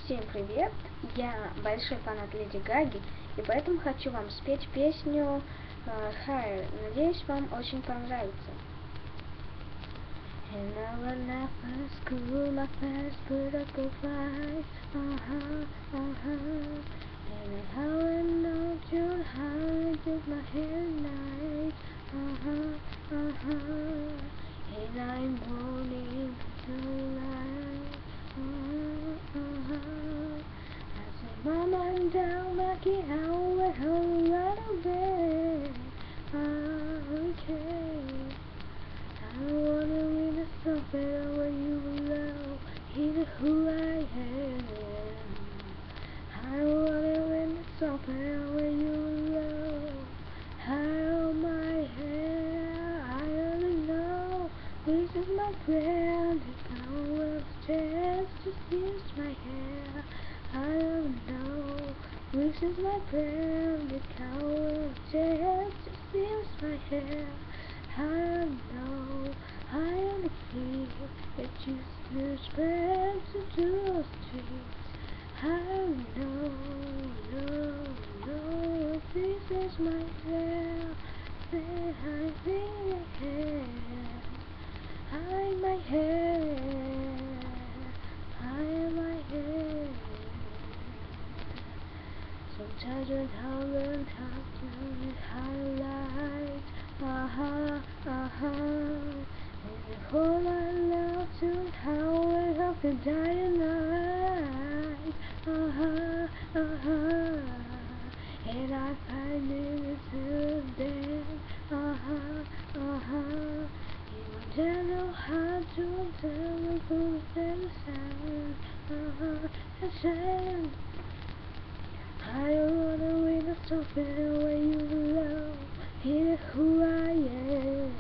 Всем привет! Я большой фанат Леди Гаги, и поэтому хочу вам спеть песню Higher. Надеюсь, вам очень понравится. And now when I first school, my first political fight, and how I know June high, took my hair night, and I'm morning to light, I said, Mama, I'm down, lucky how I hold right away, okay. I wanna win the song better when you allow, hear who I am. I wanna win the song better when you allow, how my hair, I only know, this is my prayer, the power of chance just use my hair. I don't know, this is my prayer, the power of chance just use my hair. I don't know, I only feel it just to spread to the streets. I don't know, no, this is my hair, say I feel hair, I my hair, I my hair. Sometimes when I learn how to highlight, and the whole I love to how I have to die at night, and I find it to then, you don't know how to tell me who's the sound, I wanna win a something when you love, hear who I am.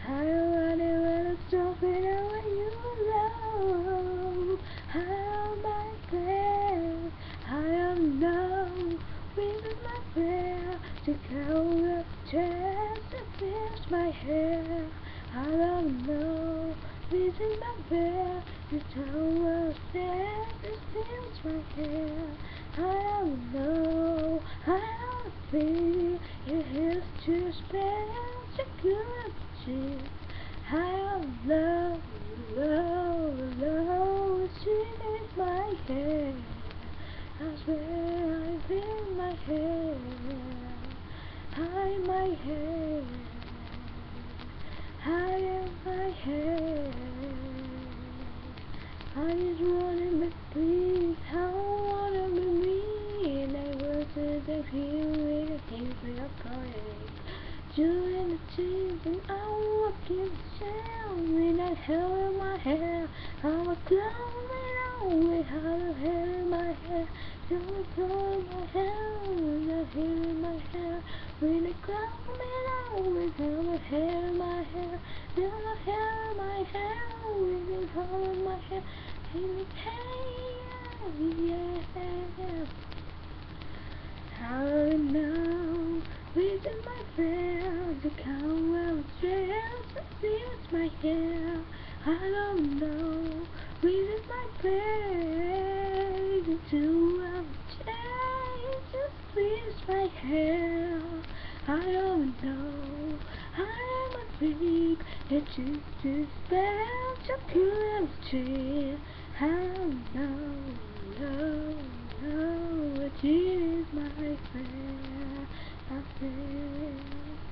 I wanna win a something when you love, how my prayer. I don't know, this is my prayer, to go up chance to fix my hair. I don't know, this is my prayer, to go up chance to fix my hair. I don't know, I don't feel it has to spend a good chance. I don't know, she is my hair. I swear I feel my hair, I my hair, I am my hair. I just wanna be free, I wanna be me, and I was at the feeling of me apart. During the season, I walk in the sound, and I held my hair, I was glowing out with how the hair in my hair, till I pulled my hair, and I hair in my hair, when I glowing out with how the hair in my hair, till I hair in my hair, when I hold my hair, in the hair, yeah. I don't know, this is my prayer, the cow of chance, this is my hair. I don't know, this is my prayer, the two of chance, this is my hair. I don't know, I'm a freak, it's just a special currency. I don't know, it is my hair, I feel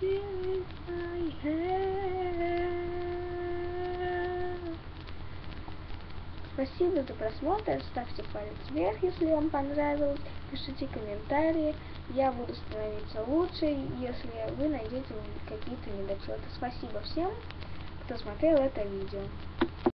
it is my hair. Спасибо за просмотр, ставьте палец вверх, если вам понравилось, пишите комментарии, я буду становиться лучше, если вы найдете какие-то недочеты. Спасибо всем, кто смотрел это видео.